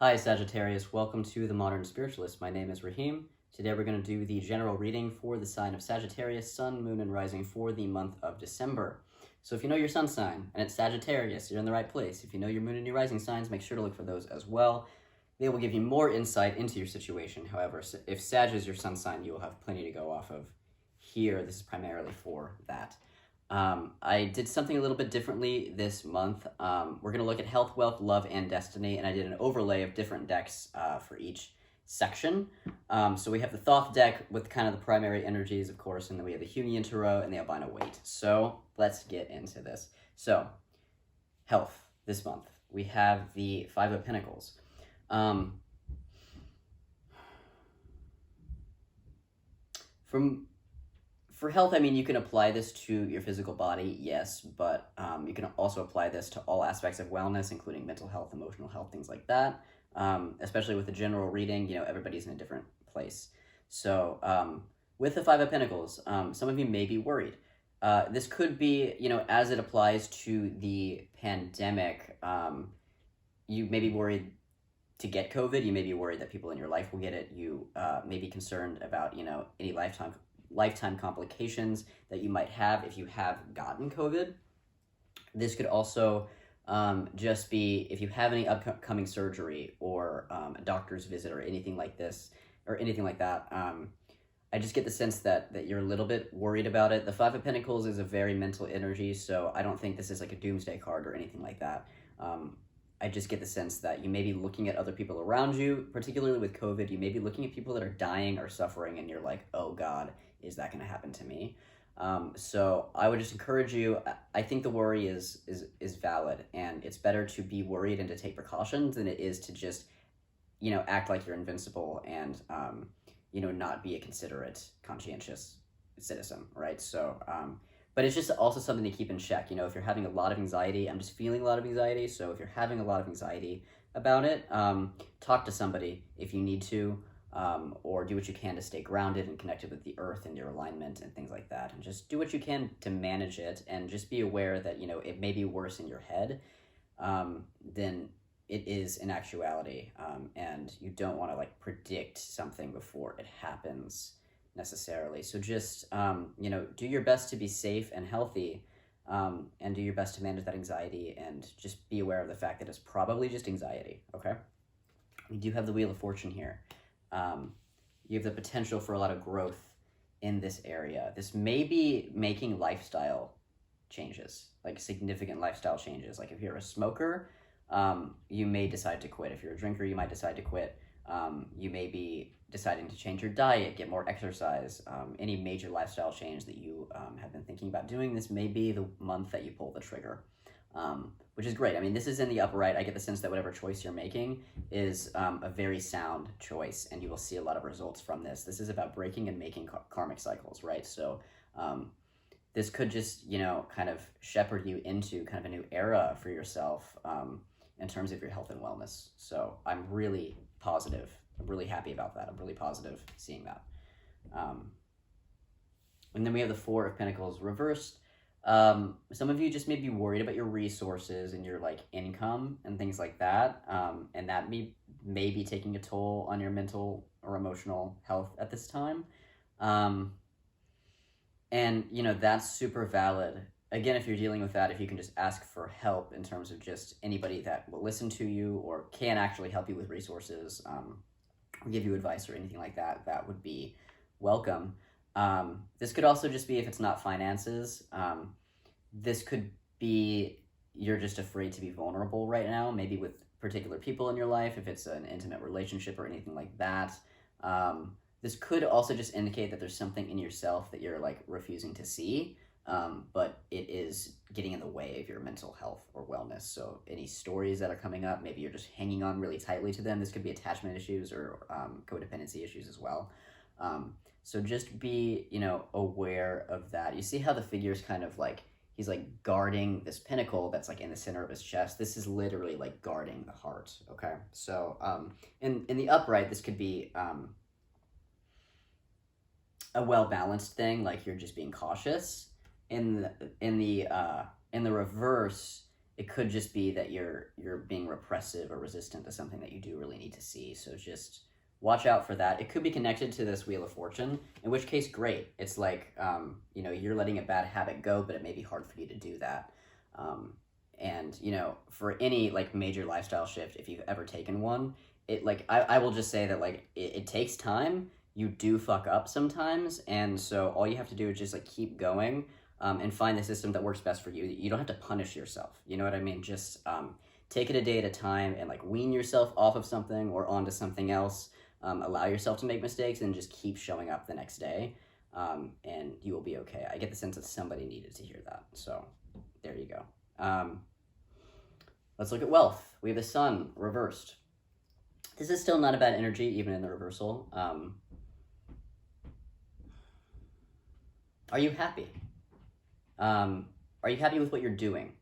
Hi Sagittarius, welcome to The Modern Spiritualist. My name is Raheem. Today we're going to do the general reading for the sign of Sagittarius, Sun, Moon, and Rising for the month of December. So if you know your sun sign and it's Sagittarius, you're in the right place. If you know your Moon and your Rising signs, make sure to look for those as well. They will give you more insight into your situation. However, if Sag is your sun sign, you will have plenty to go off of here. This is primarily for that. I did something a little bit differently this month. We're going to look at health, wealth, love, and destiny, and I did an overlay of different decks for each section. So we have the Thoth deck with kind of the primary energies, of course, and then we have the Jungian Tarot and the Albino Weight. So let's get into this. So, health this month. We have the Five of Pentacles. For health, I mean, you can apply this to your physical body, yes, but you can also apply this to all aspects of wellness, including mental health, emotional health, things like that. Especially with the general reading, everybody's in a different place. So with the Five of Pentacles, some of you may be worried. This could be, as it applies to the pandemic, you may be worried to get COVID. You may be worried that people in your life will get it. You may be concerned about, any lifetime complications that you might have if you have gotten COVID. This could also just be if you have any upcoming surgery or a doctor's visit or anything like this or anything like that. I just get the sense that you're a little bit worried about it. The Five of Pentacles is a very mental energy, so I don't think this is like a doomsday card or anything like that. I just get the sense that you may be looking at other people around you, particularly with COVID. You may be looking at people that are dying or suffering, and you're like, oh God, is that going to happen to me? So I would just encourage you. I think the worry is valid, and it's better to be worried and to take precautions than it is to just, act like you're invincible and, not be a considerate, conscientious citizen, right? So, but it's just also something to keep in check. If you're having a lot of anxiety, I'm just feeling a lot of anxiety. So if you're having a lot of anxiety about it, talk to somebody if you need to. Or do what you can to stay grounded and connected with the earth and your alignment and things like that. And just do what you can to manage it, and just be aware that, it may be worse in your head than it is in actuality. And you don't want to predict something before it happens necessarily. So just, do your best to be safe and healthy, and do your best to manage that anxiety, and just be aware of the fact that it's probably just anxiety, okay? We do have the Wheel of Fortune here. You have the potential for a lot of growth in this area. This may be making lifestyle changes, significant lifestyle changes. If you're a smoker, you may decide to quit. If you're a drinker, you might decide to quit. You may be deciding to change your diet, get more exercise, any major lifestyle change that you have been thinking about doing. This may be the month that you pull the trigger. Which is great. I mean, this is in the upper right. I get the sense that whatever choice you're making is a very sound choice, and you will see a lot of results from this. This is about breaking and making karmic cycles, right? So this could just, kind of shepherd you into kind of a new era for yourself in terms of your health and wellness. So I'm really positive. I'm really happy about that. I'm really positive seeing that. And then we have the Four of Pentacles reversed. Some of you just may be worried about your resources and your income and things like that, and that may be taking a toll on your mental or emotional health at this time, and that's super valid. Again, if you're dealing with that, if you can just ask for help in terms of just anybody that will listen to you or can actually help you with resources, or give you advice or anything like that, that would be welcome. This could also just be if it's not finances. This could be you're just afraid to be vulnerable right now, maybe with particular people in your life, if it's an intimate relationship or anything like that. This could also just indicate that there's something in yourself that you're refusing to see, but it is getting in the way of your mental health or wellness. So any stories that are coming up, maybe you're just hanging on really tightly to them. This could be attachment issues or codependency issues as well. So just be, aware of that. You see how the figure's kind of he's guarding this pinnacle that's in the center of his chest. This is literally guarding the heart, okay? So in the upright, this could be a well-balanced thing, you're just being cautious. In the reverse, it could just be that you're being repressive or resistant to something that you do really need to see. So just watch out for that. It could be connected to this Wheel of Fortune, in which case, great. It's like, you're letting a bad habit go, but it may be hard for you to do that. And, for any, like, major lifestyle shift, if you've ever taken one, it, like, I will just say that, like, it takes time. You do fuck up sometimes, and so all you have to do is just, like, keep going, and find the system that works best for you. You don't have to punish yourself. You know what I mean? Just take it a day at a time and, like, wean yourself off of something or onto something else. Allow yourself to make mistakes and just keep showing up the next day, and you will be okay. I get the sense that somebody needed to hear that, so there you go. Let's look at wealth. We have the sun reversed. This is still not a bad energy, even in the reversal. Are you happy? Are you happy with what you're doing?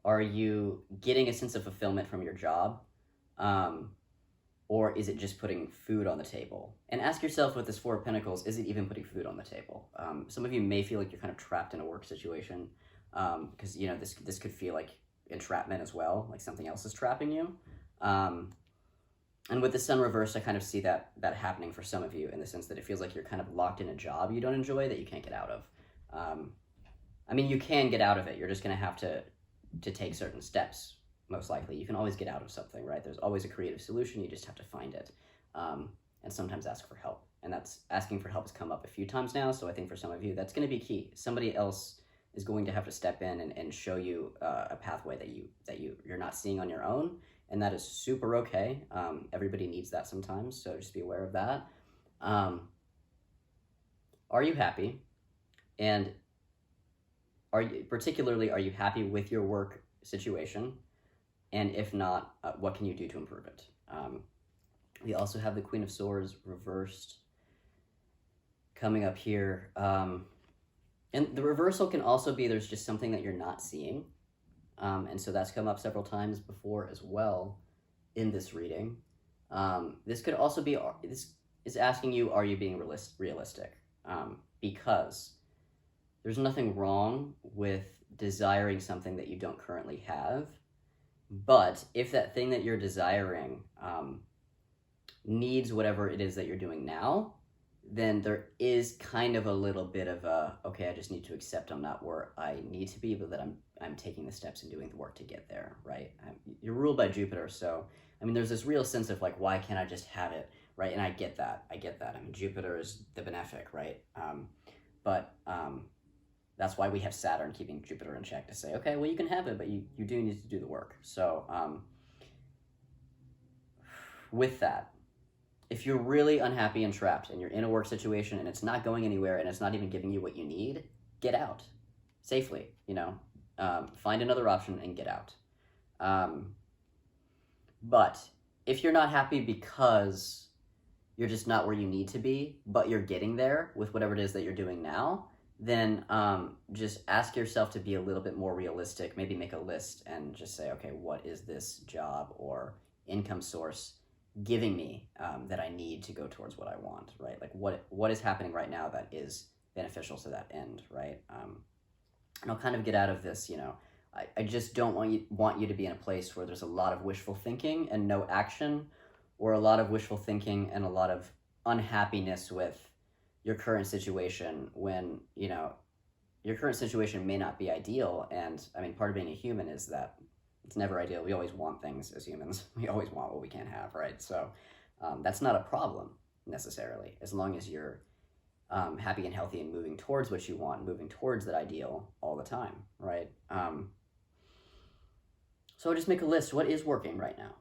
Are you getting a sense of fulfillment from your job? Or is it just putting food on the table? And ask yourself with this Four of Pentacles, is it even putting food on the table? Some of you may feel like you're kind of trapped in a work situation, because, this could feel like entrapment as well, like something else is trapping you. And with the sun reversed, I kind of see that happening for some of you, in the sense that it feels like you're kind of locked in a job you don't enjoy that you can't get out of. You can get out of it. You're just going to have to take certain steps, most likely. You can always get out of something, right? There's always a creative solution. You just have to find it. And sometimes ask for help. And that's asking for help has come up a few times now, so I think for some of you, that's going to be key. Somebody else is going to have to step in and show you a pathway that you're not seeing on your own, and that is super okay. Everybody needs that sometimes, so just be aware of that. Are you happy? And are you happy with your work situation? And if not, what can you do to improve it? We also have the Queen of Swords reversed coming up here. And the reversal can also be there's just something that you're not seeing. And so that's come up several times before as well in this reading. This could also be, this is asking you, are you being realistic? Because there's nothing wrong with desiring something that you don't currently have. But if that thing that you're desiring needs whatever it is that you're doing now, then there is kind of a little bit of a, okay, I just need to accept I'm not where I need to be, but that I'm taking the steps and doing the work to get there, right? You're ruled by Jupiter, so, there's this real sense of, like, why can't I just have it, right? And I get that. Jupiter is the benefic, right? But that's why we have Saturn keeping Jupiter in check, to say, okay, well, you can have it, but you do need to do the work. So with that, if you're really unhappy and trapped and you're in a work situation and it's not going anywhere and it's not even giving you what you need, get out safely, find another option and get out. But if you're not happy because you're just not where you need to be, but you're getting there with whatever it is that you're doing now, then just ask yourself to be a little bit more realistic. Maybe make a list and just say, okay, what is this job or income source giving me that I need to go towards what I want, right? Like what is happening right now that is beneficial to that end, right? And I'll kind of get out of this, I just don't want you to be in a place where there's a lot of wishful thinking and no action, or a lot of wishful thinking and a lot of unhappiness with your current situation, when, your current situation may not be ideal. And part of being a human is that it's never ideal. We always want things as humans. We always want what we can't have, right? So that's not a problem necessarily, as long as you're happy and healthy and moving towards what you want, moving towards that ideal all the time, right? So just make a list. What is working right now?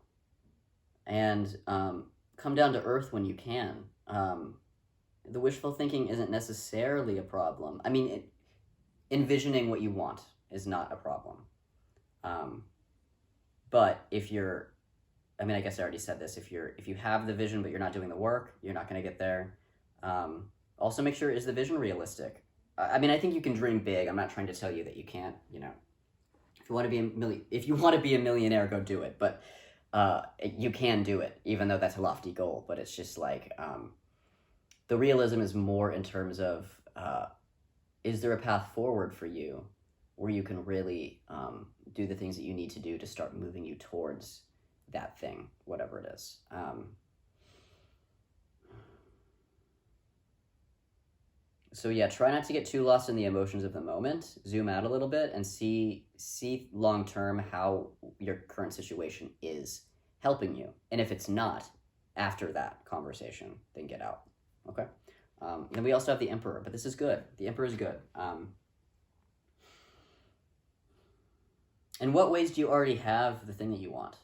And come down to earth when you can. The wishful thinking isn't necessarily a problem. Envisioning what you want is not a problem. But if you're, I guess I already said this, if you have the vision but you're not doing the work, you're not going to get there. Also make sure, is the vision realistic? I think you can dream big. I'm not trying to tell you that you can't, if you want to be a millionaire, go do it. But you can do it, even though that's a lofty goal. But it's just like, the realism is more in terms of, is there a path forward for you where you can really do the things that you need to do to start moving you towards that thing, whatever it is. So yeah, try not to get too lost in the emotions of the moment. Zoom out a little bit and see long term how your current situation is helping you. And if it's not, after that conversation, then get out. Okay. Then we also have the Emperor, but this is good. The Emperor is good. In what ways do you already have the thing that you want?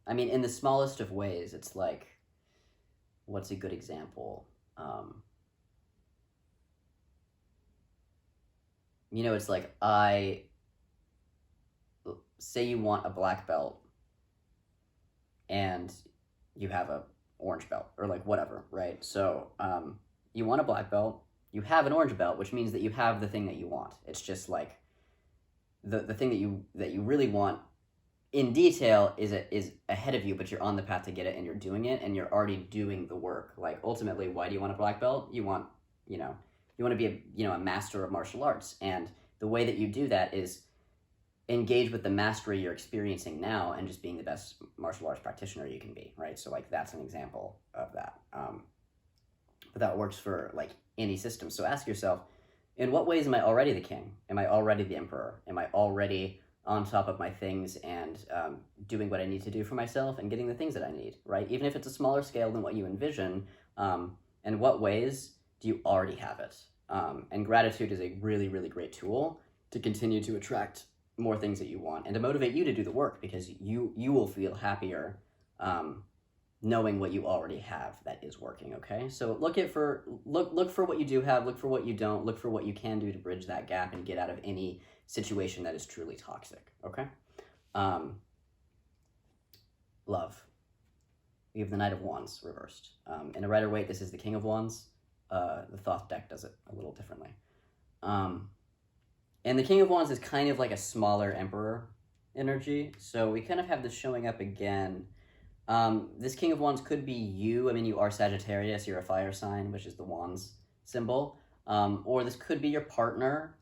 I mean, in the smallest of ways, it's like, what's a good example? You know, it's like, say you want a black belt and you have a orange belt or like whatever, right? So you want a black belt, you have an orange belt, which means that you have the thing that you want. It's just like the thing that you really want in detail is ahead of you, but you're on the path to get it and you're doing it and you're already doing the work. Like ultimately, why do you want a black belt? You want to be a master of martial arts, and the way that you do that is engage with the mastery you're experiencing now and just being the best martial arts practitioner you can be, right? So like that's an example of that. But that works for like any system. So ask yourself, in what ways am I already the king? Am I already the emperor? Am I already on top of my things and doing what I need to do for myself and getting the things that I need, right? Even if it's a smaller scale than what you envision, in what ways do you already have it? And gratitude is a really, really great tool to continue to attract more things that you want and to motivate you to do the work, because you will feel happier knowing what you already have that is working. Okay, so look for what you do have, look for what you don't, look for what you can do to bridge that gap and get out of any situation that is truly toxic. Okay. Love. We have the Knight of Wands reversed. In a Rider-Waite, this is the King of Wands. The Thoth deck does it a little differently. And the King of Wands is kind of like a smaller Emperor energy. So we kind of have this showing up again. This King of Wands could be you. I mean, you are Sagittarius, you're a fire sign, which is the Wands symbol. Or this could be your partner.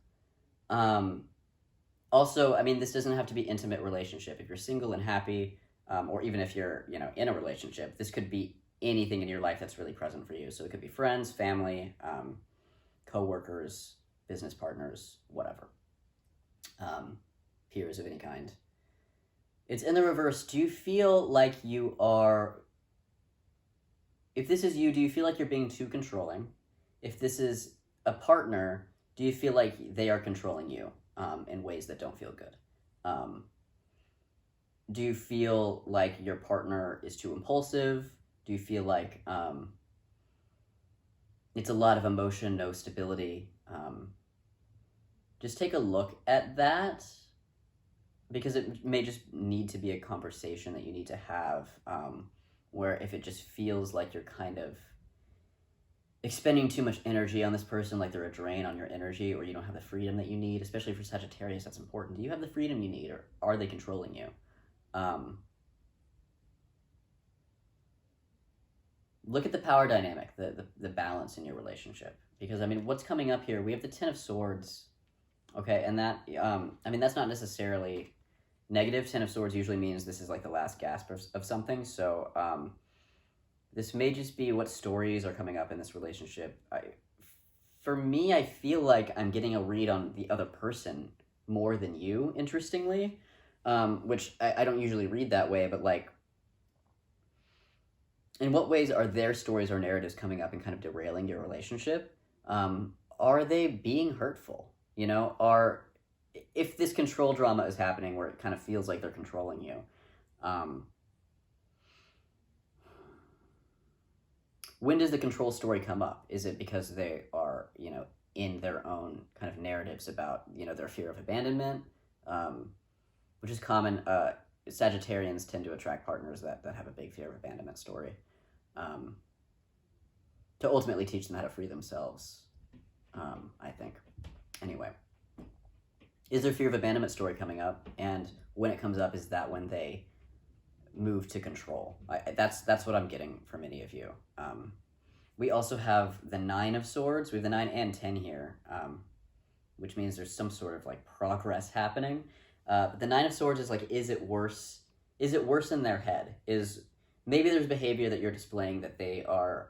Also, I mean, this doesn't have to be intimate relationship. If you're single and happy, or even if you're, in a relationship, this could be anything in your life that's really present for you. So it could be friends, family, co-workers, business partners, whatever. Peers of any kind. It's in the reverse. Do you feel like you are, if this is you, do you feel like you're being too controlling? If this is a partner, do you feel like they are controlling you in ways that don't feel good? Do you feel like your partner is too impulsive? Do you feel like it's a lot of emotion, no stability? Just take a look at that, because it may just need to be a conversation that you need to have, where if it just feels like you're kind of expending too much energy on this person, like they're a drain on your energy, or you don't have the freedom that you need, especially for Sagittarius, that's important. Do you have the freedom you need, or are they controlling you? Look at the power dynamic, the balance in your relationship. Because, I mean, what's coming up here? We have the Ten of Swords, okay? And that, I mean, that's not necessarily negative. Ten of Swords usually means this is like the last gasp of something. So this may just be what stories are coming up in this relationship. For me, I feel like I'm getting a read on the other person more than you, interestingly, which I don't usually read that way, but like, in what ways are their stories or narratives coming up and kind of derailing your relationship? Are they being hurtful? If this control drama is happening where it kind of feels like they're controlling you, when does the control story come up? Is it because they are, in their own kind of narratives about, their fear of abandonment, which is common. Sagittarians tend to attract partners that have a big fear of abandonment story, to ultimately teach them how to free themselves, I think. Anyway, is their fear of abandonment story coming up? And when it comes up, is that when they move to control? That's what I'm getting from many of you. We also have the Nine of Swords. We have the 9 and 10 here, which means there's some sort of like progress happening. But the Nine of Swords is like, is it worse? Is it worse in their head? Is maybe there's behavior that you're displaying that they are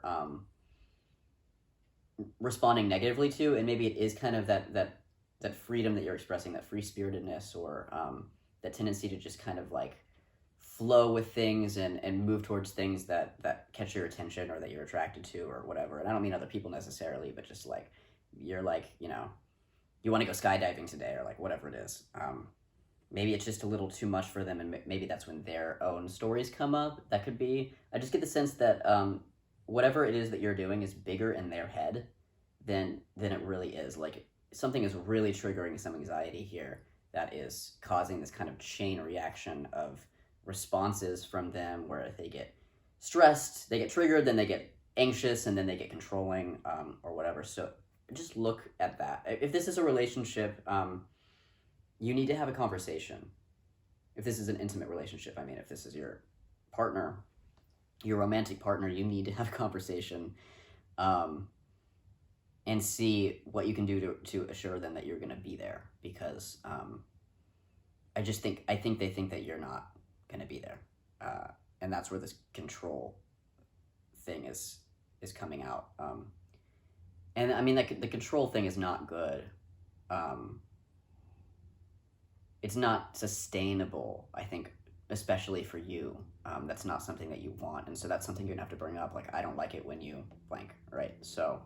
responding negatively to, and maybe it is kind of that freedom that you're expressing, that free spiritedness, or that tendency to just kind of like flow with things and move towards things that catch your attention or that you're attracted to or whatever. And I don't mean other people necessarily, but just like you're like, you know, you want to go skydiving today or like whatever it is. Maybe it's just a little too much for them, and maybe that's when their own stories come up. That could be. I just get the sense that whatever it is that you're doing is bigger in their head than it really is. Like something is really triggering some anxiety here that is causing this kind of chain reaction of responses from them where they get stressed, they get triggered, then they get anxious, and then they get controlling or whatever. So just look at that. If this is a relationship, you need to have a conversation. If this is an intimate relationship, I mean, if this is your partner, your romantic partner, you need to have a conversation and see what you can do to assure them that you're going to be there. Because I think they think that you're not going to be there. And that's where this control thing is coming out. And I mean, like the control thing is not good. It's not sustainable, I think, especially for you. That's not something that you want. And so that's something you're gonna have to bring up. Like, I don't like it when you blank, right? So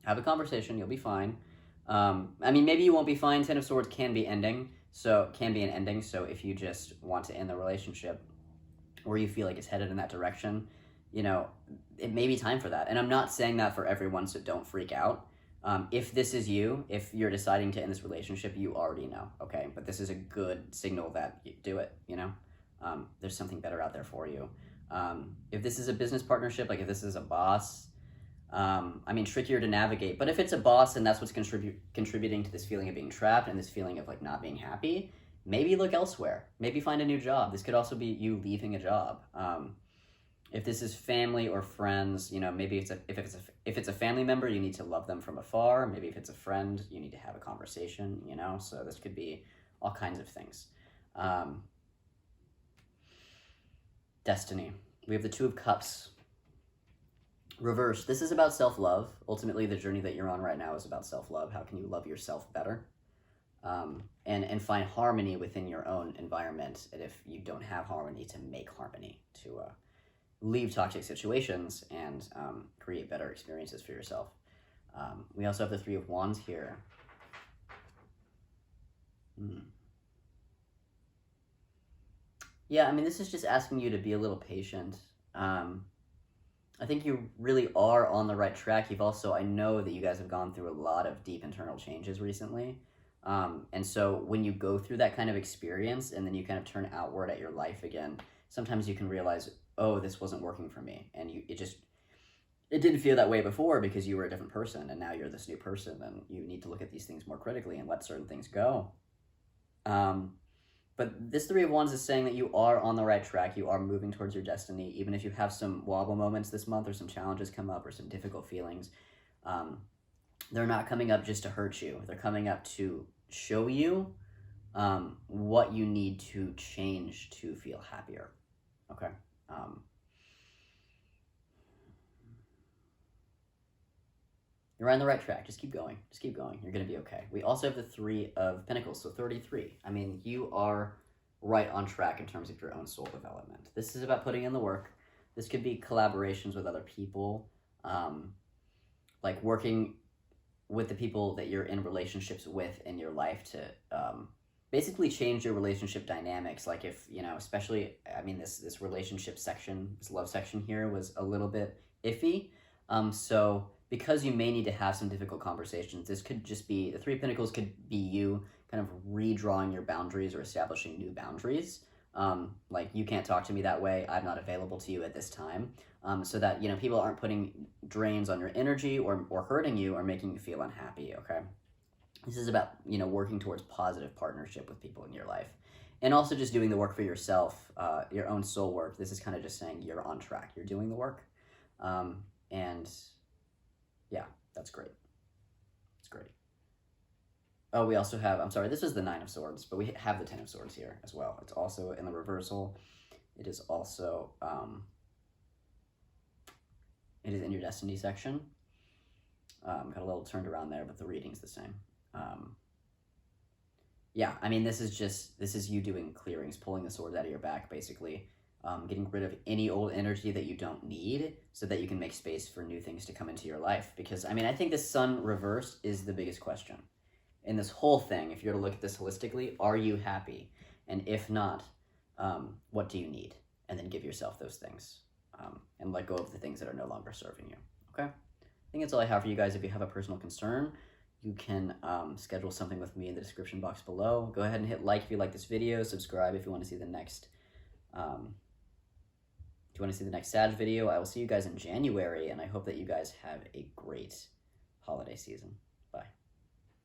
have a conversation, you'll be fine. I mean, maybe you won't be fine. Ten of Swords can be an ending. So if you just want to end the relationship or you feel like it's headed in that direction, you know, it may be time for that. And I'm not saying that for everyone, so don't freak out. If this is you, if you're deciding to end this relationship, you already know, okay? But this is a good signal that you do it, you know? There's something better out there for you. If this is a business partnership, like if this is a boss, I mean, trickier to navigate. But if it's a boss and that's what's contributing to this feeling of being trapped and this feeling of like not being happy, maybe look elsewhere. Maybe find a new job. This could also be you leaving a job. If this is family or friends, you know, maybe if it's a family member, you need to love them from afar. Maybe if it's a friend, you need to have a conversation, you know? So this could be all kinds of things. Destiny. We have the Two of Cups. Reverse. This is about self-love. Ultimately, the journey that you're on right now is about self-love. How can you love yourself better? And find harmony within your own environment. And if you don't have harmony, to make harmony, to leave toxic situations and create better experiences for yourself. We also have the Three of Wands here. Yeah, I mean, this is just asking you to be a little patient. I think you really are on the right track. I know that you guys have gone through a lot of deep internal changes recently. And so when you go through that kind of experience and then you kind of turn outward at your life again, sometimes you can realize, oh, this wasn't working for me. And it didn't feel that way before because you were a different person and now you're this new person and you need to look at these things more critically and let certain things go. But this Three of Wands is saying that you are on the right track. You are moving towards your destiny. Even if you have some wobble moments this month or some challenges come up or some difficult feelings, they're not coming up just to hurt you. They're coming up to show you what you need to change to feel happier. Okay? You're on the right track. Just keep going. Just keep going. You're going to be okay. We also have the Three of Pentacles, so 33. I mean, you are right on track in terms of your own soul development. This is about putting in the work. This could be collaborations with other people, like working with the people that you're in relationships with in your life to basically change your relationship dynamics. Like if, you know, especially, I mean, this relationship section, this love section here was a little bit iffy. So because you may need to have some difficult conversations, this could just be, the Three of Pentacles could be you kind of redrawing your boundaries or establishing new boundaries. Like, you can't talk to me that way. I'm not available to you at this time. So that, you know, people aren't putting drains on your energy or hurting you or making you feel unhappy, okay? This is about, you know, working towards positive partnership with people in your life. And also just doing the work for yourself, your own soul work. This is kind of just saying you're on track. You're doing the work. And yeah, that's great. It's great. Oh, we also have, I'm sorry, this is the Nine of Swords, but we have the Ten of Swords here as well. It's also in the reversal. It is also, it is in your Destiny section. Got a little turned around there, but the reading's the same. Yeah, I mean, this is you doing clearings, pulling the swords out of your back, basically. Getting rid of any old energy that you don't need so that you can make space for new things to come into your life. Because, I mean, I think the Sun reversed is the biggest question. In this whole thing, if you're to look at this holistically, are you happy? And if not, what do you need? And then give yourself those things. And let go of the things that are no longer serving you. Okay? I think that's all I have for you guys. If you have a personal concern, you can schedule something with me in the description box below. Go ahead and hit like if you like this video. Subscribe if you want to see the next Sag video. I will see you guys in January, and I hope that you guys have a great holiday season.